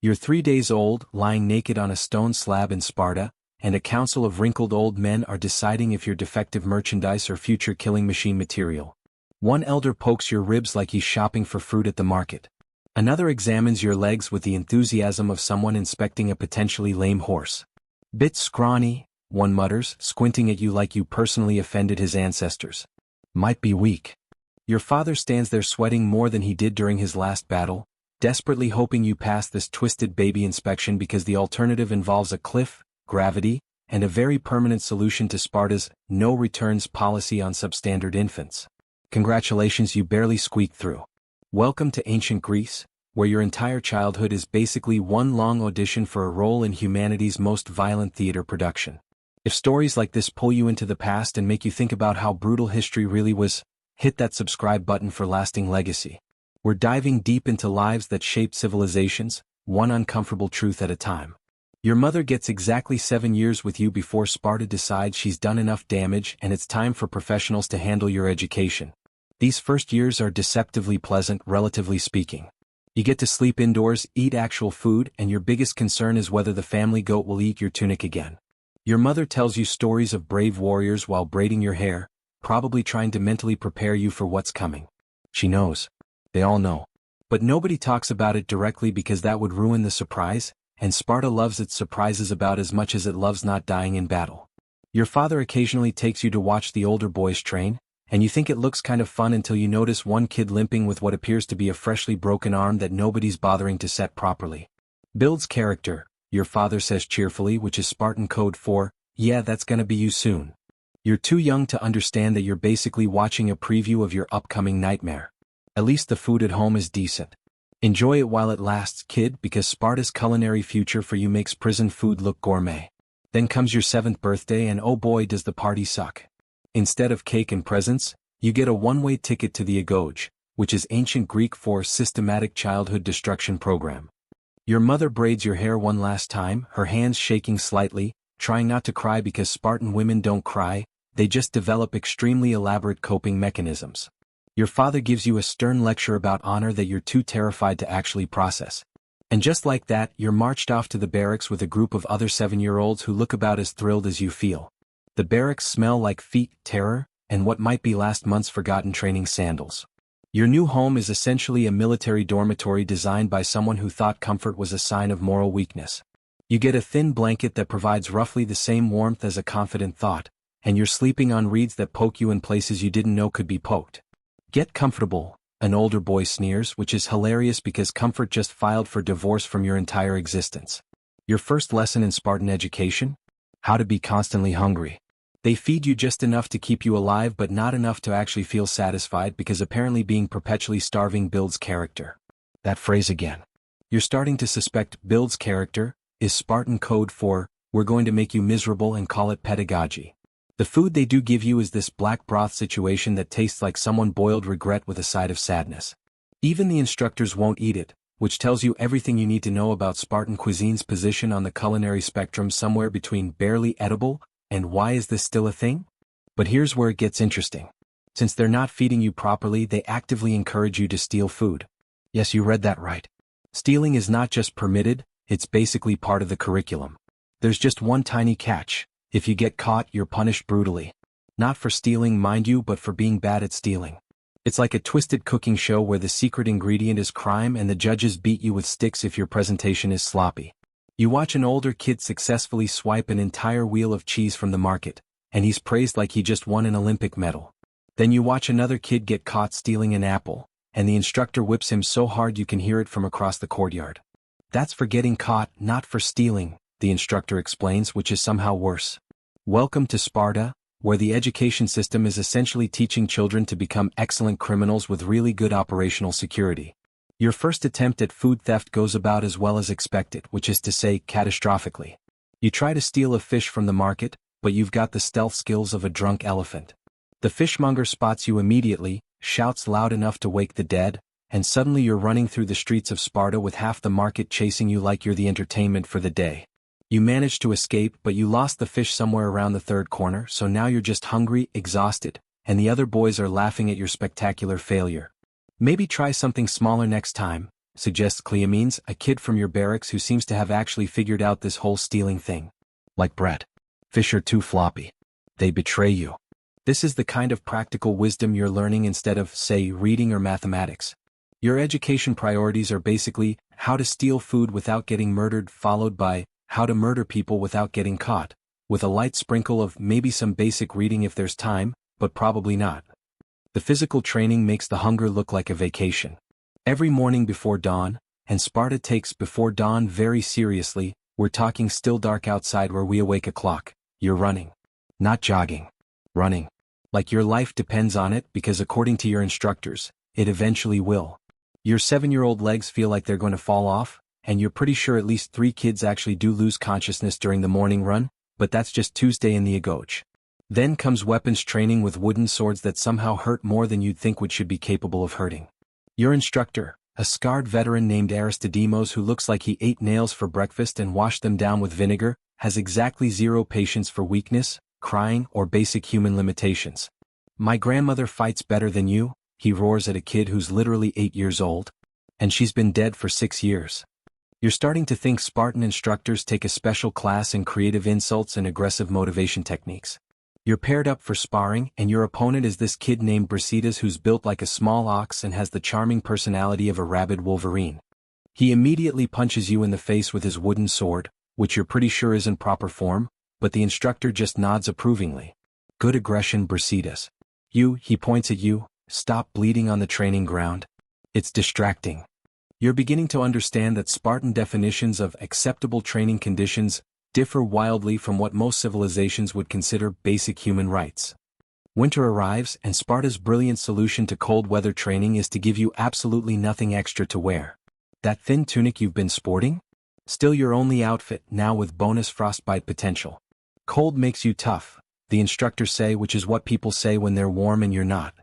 You're 3 days old, lying naked on a stone slab in Sparta, and a council of wrinkled old men are deciding if you're defective merchandise or future killing machine material. One elder pokes your ribs like he's shopping for fruit at the market. Another examines your legs with the enthusiasm of someone inspecting a potentially lame horse. Bit scrawny, one mutters, squinting at you like you personally offended his ancestors. Might be weak. Your father stands there sweating more than he did during his last battle, desperately hoping you pass this twisted baby inspection because the alternative involves a cliff, gravity, and a very permanent solution to Sparta's no returns policy on substandard infants. Congratulations, you barely squeaked through. Welcome to ancient Greece, where your entire childhood is basically one long audition for a role in humanity's most violent theater production. If stories like this pull you into the past and make you think about how brutal history really was, hit that subscribe button for lasting legacy. We're diving deep into lives that shaped civilizations, one uncomfortable truth at a time. Your mother gets exactly 7 years with you before Sparta decides she's done enough damage and it's time for professionals to handle your education. These first years are deceptively pleasant, relatively speaking. You get to sleep indoors, eat actual food, and your biggest concern is whether the family goat will eat your tunic again. Your mother tells you stories of brave warriors while braiding your hair, probably trying to mentally prepare you for what's coming. She knows. They all know. But nobody talks about it directly because that would ruin the surprise, and Sparta loves its surprises about as much as it loves not dying in battle. Your father occasionally takes you to watch the older boys train, and you think it looks kind of fun until you notice one kid limping with what appears to be a freshly broken arm that nobody's bothering to set properly. Builds character, your father says cheerfully, which is Spartan code for, yeah, that's gonna be you soon. You're too young to understand that you're basically watching a preview of your upcoming nightmare. At least the food at home is decent. Enjoy it while it lasts, kid, because Sparta's culinary future for you makes prison food look gourmet. Then comes your 7th birthday and oh boy does the party suck. Instead of cake and presents, you get a one-way ticket to the agoge, which is ancient Greek for systematic childhood destruction program. Your mother braids your hair one last time, her hands shaking slightly, trying not to cry because Spartan women don't cry, they just develop extremely elaborate coping mechanisms. Your father gives you a stern lecture about honor that you're too terrified to actually process. And just like that, you're marched off to the barracks with a group of other 7-year-olds who look about as thrilled as you feel. The barracks smell like feet, terror, and what might be last month's forgotten training sandals. Your new home is essentially a military dormitory designed by someone who thought comfort was a sign of moral weakness. You get a thin blanket that provides roughly the same warmth as a confident thought, and you're sleeping on reeds that poke you in places you didn't know could be poked. Get comfortable, an older boy sneers, which is hilarious because comfort just filed for divorce from your entire existence. Your first lesson in Spartan education? How to be constantly hungry. They feed you just enough to keep you alive but not enough to actually feel satisfied because apparently being perpetually starving builds character. That phrase again. You're starting to suspect builds character is Spartan code for, we're going to make you miserable and call it pedagogy. The food they do give you is this black broth situation that tastes like someone boiled regret with a side of sadness. Even the instructors won't eat it, which tells you everything you need to know about Spartan cuisine's position on the culinary spectrum somewhere between barely edible and why is this still a thing? But here's where it gets interesting. Since they're not feeding you properly, they actively encourage you to steal food. Yes, you read that right. Stealing is not just permitted, it's basically part of the curriculum. There's just one tiny catch. If you get caught, you're punished brutally. Not for stealing, mind you, but for being bad at stealing. It's like a twisted cooking show where the secret ingredient is crime and the judges beat you with sticks if your presentation is sloppy. You watch an older kid successfully swipe an entire wheel of cheese from the market, and he's praised like he just won an Olympic medal. Then you watch another kid get caught stealing an apple, and the instructor whips him so hard you can hear it from across the courtyard. That's for getting caught, not for stealing, the instructor explains, which is somehow worse. Welcome to Sparta, where the education system is essentially teaching children to become excellent criminals with really good operational security. Your first attempt at food theft goes about as well as expected, which is to say, catastrophically. You try to steal a fish from the market, but you've got the stealth skills of a drunk elephant. The fishmonger spots you immediately, shouts loud enough to wake the dead, and suddenly you're running through the streets of Sparta with half the market chasing you like you're the entertainment for the day. You managed to escape, but you lost the fish somewhere around the third corner, so now you're just hungry, exhausted, and the other boys are laughing at your spectacular failure. Maybe try something smaller next time, suggests Cleamines, a kid from your barracks who seems to have actually figured out this whole stealing thing. Like Brett. Fish are too floppy. They betray you. This is the kind of practical wisdom you're learning instead of, say, reading or mathematics. Your education priorities are basically how to steal food without getting murdered, followed by how to murder people without getting caught, with a light sprinkle of maybe some basic reading if there's time, but probably not. The physical training makes the hunger look like a vacation. Every morning before dawn, and Sparta takes before dawn very seriously, we're talking still dark outside where we awake a clock, you're running. Not jogging. Running. Like your life depends on it because according to your instructors, it eventually will. Your 7-year-old legs feel like they're going to fall off, and you're pretty sure at least 3 kids actually do lose consciousness during the morning run, but that's just Tuesday in the agoge. Then comes weapons training with wooden swords that somehow hurt more than you'd think should be capable of hurting. Your instructor, a scarred veteran named Aristodemos who looks like he ate nails for breakfast and washed them down with vinegar, has exactly zero patience for weakness, crying, or basic human limitations. My grandmother fights better than you, he roars at a kid who's literally 8 years old. And she's been dead for 6 years. You're starting to think Spartan instructors take a special class in creative insults and aggressive motivation techniques. You're paired up for sparring, and your opponent is this kid named Brasidas who's built like a small ox and has the charming personality of a rabid wolverine. He immediately punches you in the face with his wooden sword, which you're pretty sure is in proper form, but the instructor just nods approvingly. Good aggression, Brasidas. He points at you, stop bleeding on the training ground. It's distracting. You're beginning to understand that Spartan definitions of acceptable training conditions differ wildly from what most civilizations would consider basic human rights. Winter arrives, and Sparta's brilliant solution to cold weather training is to give you absolutely nothing extra to wear. That thin tunic you've been sporting? Still your only outfit, now with bonus frostbite potential. Cold makes you tough, the instructors say, which is what people say when they're warm and you're not.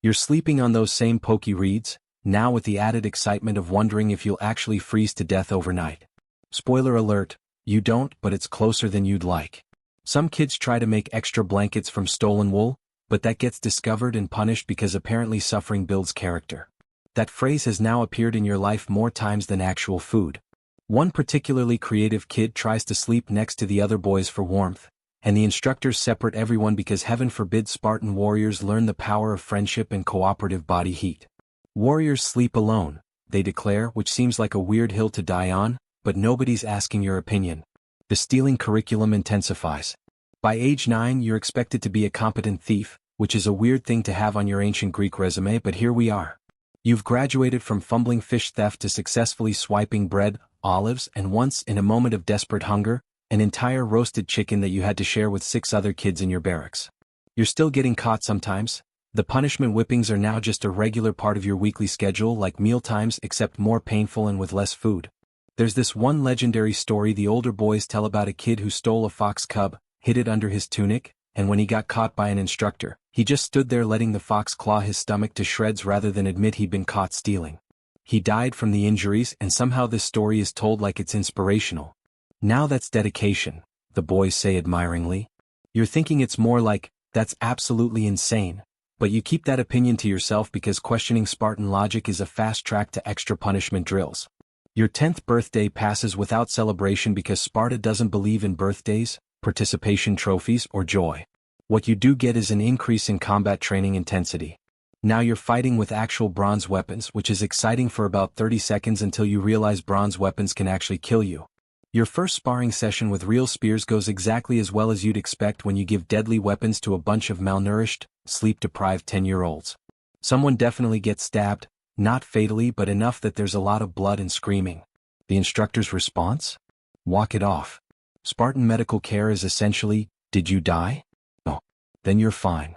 You're sleeping on those same pokey reeds, now with the added excitement of wondering if you'll actually freeze to death overnight. Spoiler alert, you don't, but it's closer than you'd like. Some kids try to make extra blankets from stolen wool, but that gets discovered and punished because apparently suffering builds character. That phrase has now appeared in your life more times than actual food. One particularly creative kid tries to sleep next to the other boys for warmth, and the instructors separate everyone because heaven forbid Spartan warriors learn the power of friendship and cooperative body heat. Warriors sleep alone, they declare, which seems like a weird hill to die on, but nobody's asking your opinion. The stealing curriculum intensifies. By age 9 you're expected to be a competent thief, which is a weird thing to have on your ancient Greek resume, but here we are. You've graduated from fumbling fish theft to successfully swiping bread, olives, and once, in a moment of desperate hunger, an entire roasted chicken that you had to share with 6 other kids in your barracks. You're still getting caught sometimes. The punishment whippings are now just a regular part of your weekly schedule, like mealtimes, except more painful and with less food. There's this one legendary story the older boys tell about a kid who stole a fox cub, hid it under his tunic, and when he got caught by an instructor, he just stood there letting the fox claw his stomach to shreds rather than admit he'd been caught stealing. He died from the injuries, and somehow this story is told like it's inspirational. Now that's dedication, the boys say admiringly. You're thinking it's more like, that's absolutely insane, but you keep that opinion to yourself because questioning Spartan logic is a fast track to extra punishment drills. Your 10th birthday passes without celebration because Sparta doesn't believe in birthdays, participation trophies, or joy. What you do get is an increase in combat training intensity. Now you're fighting with actual bronze weapons, which is exciting for about 30 seconds until you realize bronze weapons can actually kill you. Your first sparring session with real spears goes exactly as well as you'd expect when you give deadly weapons to a bunch of malnourished, sleep-deprived 10-year-olds. Someone definitely gets stabbed, not fatally but enough that there's a lot of blood and screaming. The instructor's response? Walk it off. Spartan medical care is essentially, did you die? No. Then you're fine.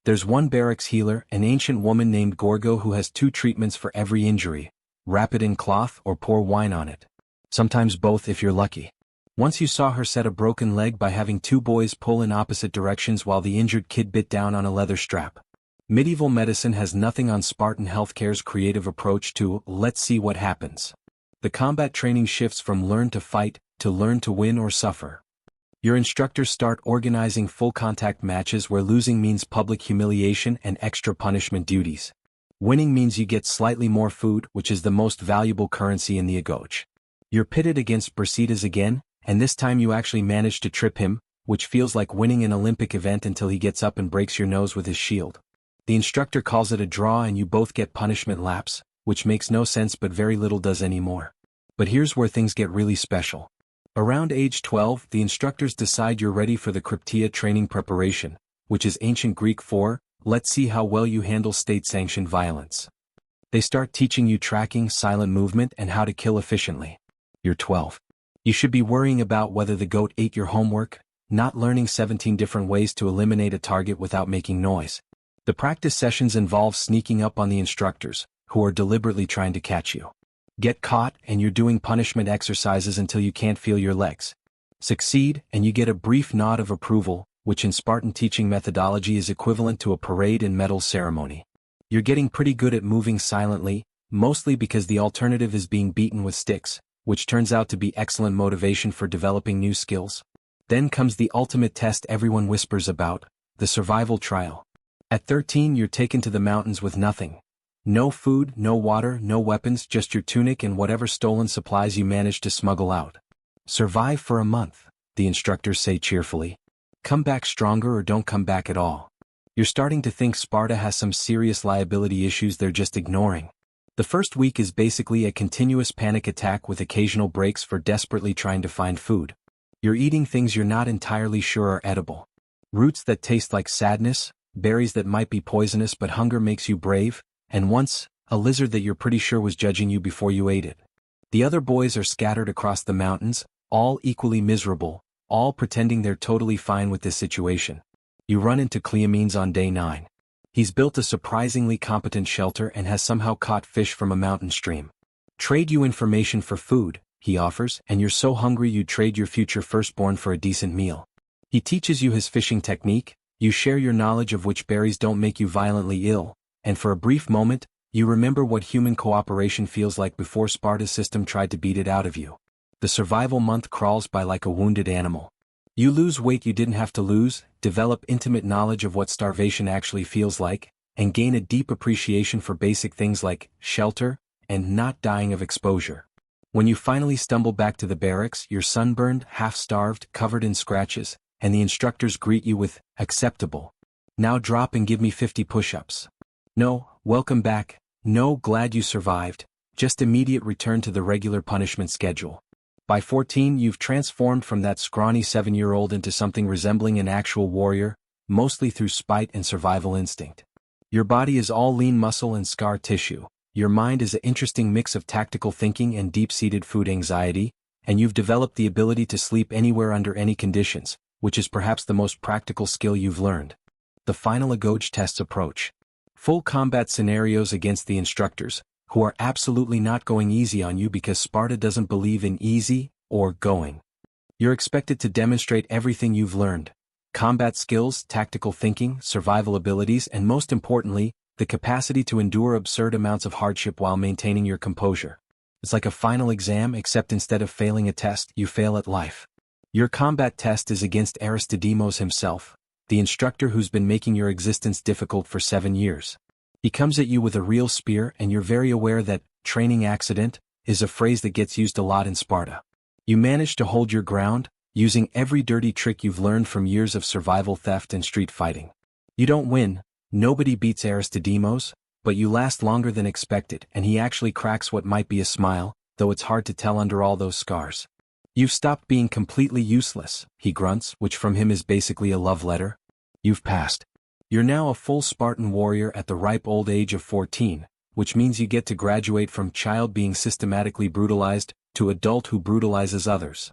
There's one barracks healer, an ancient woman named Gorgo who has 2 treatments for every injury, wrap it in cloth or pour wine on it. Sometimes both if you're lucky. Once you saw her set a broken leg by having 2 boys pull in opposite directions while the injured kid bit down on a leather strap. Medieval medicine has nothing on Spartan healthcare's creative approach to, let's see what happens. The combat training shifts from learn to fight, to learn to win or suffer. Your instructors start organizing full contact matches where losing means public humiliation and extra punishment duties. Winning means you get slightly more food, which is the most valuable currency in the agoge. You're pitted against Brasidas again, and this time you actually manage to trip him, which feels like winning an Olympic event until he gets up and breaks your nose with his shield. The instructor calls it a draw and you both get punishment laps, which makes no sense but very little does anymore. But here's where things get really special. Around age 12, the instructors decide you're ready for the Krypteia training preparation, which is ancient Greek for, let's see how well you handle state-sanctioned violence. They start teaching you tracking, silent movement, and how to kill efficiently. You're 12. You should be worrying about whether the goat ate your homework, not learning 17 different ways to eliminate a target without making noise. The practice sessions involve sneaking up on the instructors, who are deliberately trying to catch you. Get caught, and you're doing punishment exercises until you can't feel your legs. Succeed, and you get a brief nod of approval, which in Spartan teaching methodology is equivalent to a parade and medal ceremony. You're getting pretty good at moving silently, mostly because the alternative is being beaten with sticks, which turns out to be excellent motivation for developing new skills. Then comes the ultimate test everyone whispers about, the survival trial. At 13, you're taken to the mountains with nothing. No food, no water, no weapons, just your tunic and whatever stolen supplies you manage to smuggle out. Survive for a month, the instructors say cheerfully. Come back stronger or don't come back at all. You're starting to think Sparta has some serious liability issues they're just ignoring. The first week is basically a continuous panic attack with occasional breaks for desperately trying to find food. You're eating things you're not entirely sure are edible. Roots that taste like sadness, berries that might be poisonous but hunger makes you brave, and once, a lizard that you're pretty sure was judging you before you ate it. The other boys are scattered across the mountains, all equally miserable, all pretending they're totally fine with this situation. You run into Cleomenes on day 9. He's built a surprisingly competent shelter and has somehow caught fish from a mountain stream. Trade you information for food, he offers, and you're so hungry you'd trade your future firstborn for a decent meal. He teaches you his fishing technique, you share your knowledge of which berries don't make you violently ill, and for a brief moment, you remember what human cooperation feels like before Sparta's system tried to beat it out of you. The survival month crawls by like a wounded animal. You lose weight you didn't have to lose, develop intimate knowledge of what starvation actually feels like, and gain a deep appreciation for basic things like shelter and not dying of exposure. When you finally stumble back to the barracks, you're sunburned, half-starved, covered in scratches, and the instructors greet you with, acceptable. Now drop and give me 50 push-ups. No, welcome back, no, glad you survived, just immediate return to the regular punishment schedule. By 14 you've transformed from that scrawny 7-year-old into something resembling an actual warrior, mostly through spite and survival instinct. Your body is all lean muscle and scar tissue, your mind is an interesting mix of tactical thinking and deep-seated food anxiety, and you've developed the ability to sleep anywhere under any conditions, which is perhaps the most practical skill you've learned. The final agoge tests approach. Full combat scenarios against the instructors, who are absolutely not going easy on you because Sparta doesn't believe in easy, or going. You're expected to demonstrate everything you've learned. Combat skills, tactical thinking, survival abilities, and most importantly, the capacity to endure absurd amounts of hardship while maintaining your composure. It's like a final exam except instead of failing a test, you fail at life. Your combat test is against Aristodemos himself, the instructor who's been making your existence difficult for 7 years. He comes at you with a real spear and you're very aware that, training accident, is a phrase that gets used a lot in Sparta. You manage to hold your ground, using every dirty trick you've learned from years of survival theft and street fighting. You don't win, nobody beats Aristodemos, but you last longer than expected and he actually cracks what might be a smile, though it's hard to tell under all those scars. You've stopped being completely useless, he grunts, which from him is basically a love letter. You've passed. You're now a full Spartan warrior at the ripe old age of 14, which means you get to graduate from child being systematically brutalized to adult who brutalizes others.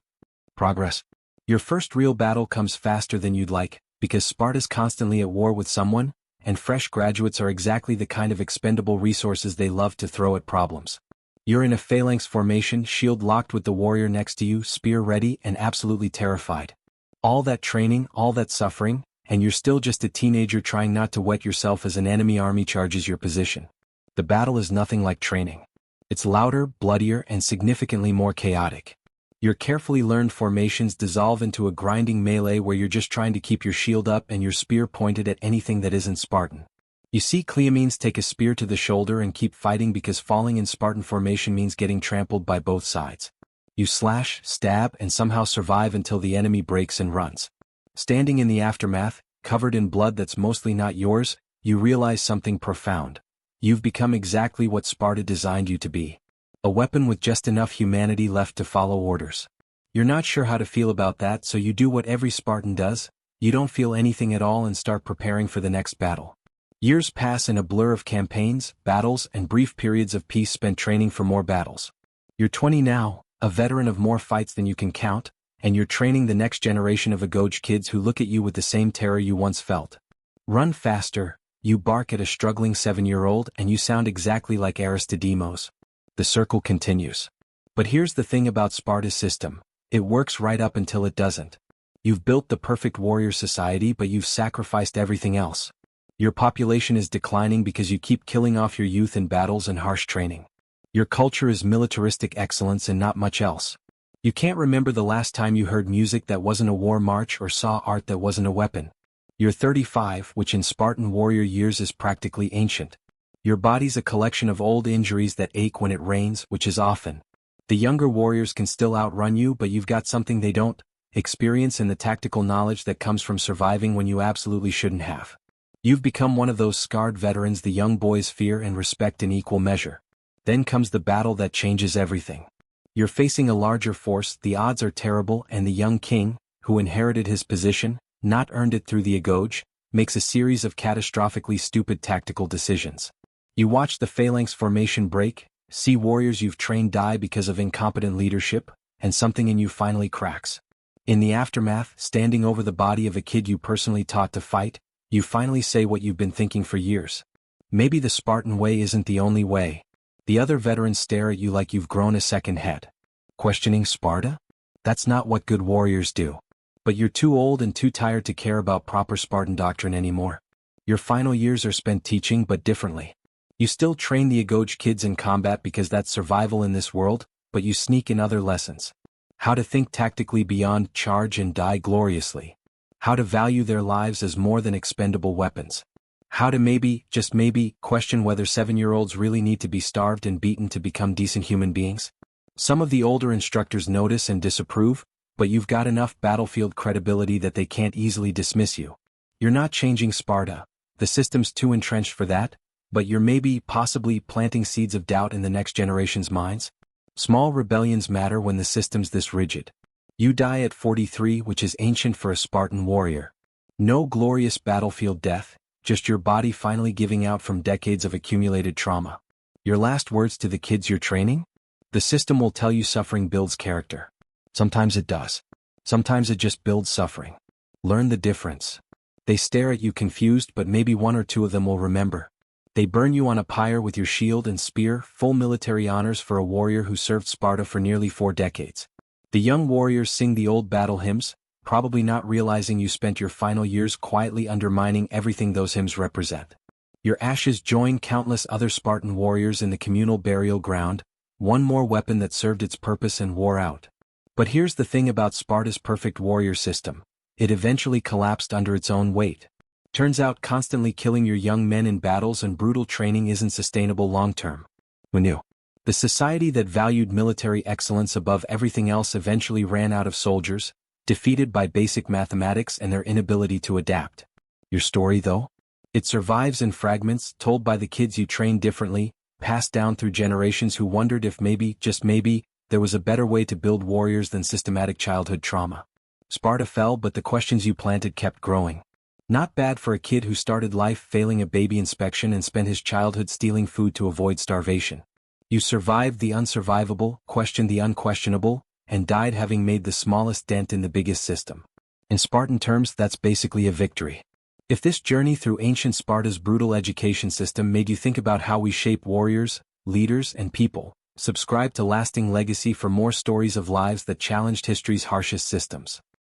Progress. Your first real battle comes faster than you'd like, because Sparta's constantly at war with someone, and fresh graduates are exactly the kind of expendable resources they love to throw at problems. You're in a phalanx formation, shield locked with the warrior next to you, spear ready, and absolutely terrified. All that training, all that suffering, and you're still just a teenager trying not to wet yourself as an enemy army charges your position. The battle is nothing like training. It's louder, bloodier, and significantly more chaotic. Your carefully learned formations dissolve into a grinding melee where you're just trying to keep your shield up and your spear pointed at anything that isn't Spartan. You see Cleomenes take a spear to the shoulder and keep fighting because falling in Spartan formation means getting trampled by both sides. You slash, stab, and somehow survive until the enemy breaks and runs. Standing in the aftermath, covered in blood that's mostly not yours, you realize something profound. You've become exactly what Sparta designed you to be. A weapon with just enough humanity left to follow orders. You're not sure how to feel about that, so you do what every Spartan does. You don't feel anything at all and start preparing for the next battle. Years pass in a blur of campaigns, battles, and brief periods of peace spent training for more battles. You're 20 now, a veteran of more fights than you can count, and you're training the next generation of agoge kids who look at you with the same terror you once felt. Run faster, you bark at a struggling 7-year-old, and you sound exactly like Aristodemos. The circle continues. But here's the thing about Sparta's system. It works right up until it doesn't. You've built the perfect warrior society, but you've sacrificed everything else. Your population is declining because you keep killing off your youth in battles and harsh training. Your culture is militaristic excellence and not much else. You can't remember the last time you heard music that wasn't a war march or saw art that wasn't a weapon. You're 35, which in Spartan warrior years is practically ancient. Your body's a collection of old injuries that ache when it rains, which is often. The younger warriors can still outrun you, but you've got something they don't: experience and the tactical knowledge that comes from surviving when you absolutely shouldn't have. You've become one of those scarred veterans the young boys fear and respect in equal measure. Then comes the battle that changes everything. You're facing a larger force, the odds are terrible, and the young king, who inherited his position, not earned it through the agoge, makes a series of catastrophically stupid tactical decisions. You watch the phalanx formation break, see warriors you've trained die because of incompetent leadership, and something in you finally cracks. In the aftermath, standing over the body of a kid you personally taught to fight, you finally say what you've been thinking for years. Maybe the Spartan way isn't the only way. The other veterans stare at you like you've grown a second head. Questioning Sparta? That's not what good warriors do. But you're too old and too tired to care about proper Spartan doctrine anymore. Your final years are spent teaching, but differently. You still train the agoge kids in combat because that's survival in this world, but you sneak in other lessons. How to think tactically beyond charge and die gloriously. How to value their lives as more than expendable weapons. How to maybe, just maybe, question whether 7-year-olds really need to be starved and beaten to become decent human beings. Some of the older instructors notice and disapprove, but you've got enough battlefield credibility that they can't easily dismiss you. You're not changing Sparta. The system's too entrenched for that, but you're maybe, possibly, planting seeds of doubt in the next generation's minds. Small rebellions matter when the system's this rigid. You die at 43, which is ancient for a Spartan warrior. No glorious battlefield death, just your body finally giving out from decades of accumulated trauma. Your last words to the kids you're training? The system will tell you suffering builds character. Sometimes it does. Sometimes it just builds suffering. Learn the difference. They stare at you confused, but maybe one or two of them will remember. They burn you on a pyre with your shield and spear, full military honors for a warrior who served Sparta for nearly 4 decades. The young warriors sing the old battle hymns, probably not realizing you spent your final years quietly undermining everything those hymns represent. Your ashes join countless other Spartan warriors in the communal burial ground, one more weapon that served its purpose and wore out. But here's the thing about Sparta's perfect warrior system. It eventually collapsed under its own weight. Turns out constantly killing your young men in battles and brutal training isn't sustainable long-term. Who knew? The society that valued military excellence above everything else eventually ran out of soldiers, defeated by basic mathematics and their inability to adapt. Your story, though? It survives in fragments, told by the kids you trained differently, passed down through generations who wondered if maybe, just maybe, there was a better way to build warriors than systematic childhood trauma. Sparta fell, but the questions you planted kept growing. Not bad for a kid who started life failing a baby inspection and spent his childhood stealing food to avoid starvation. You survived the unsurvivable, questioned the unquestionable, and died having made the smallest dent in the biggest system. In Spartan terms, that's basically a victory. If this journey through ancient Sparta's brutal education system made you think about how we shape warriors, leaders, and people, subscribe to Lasting Legacy for more stories of lives that challenged history's harshest systems.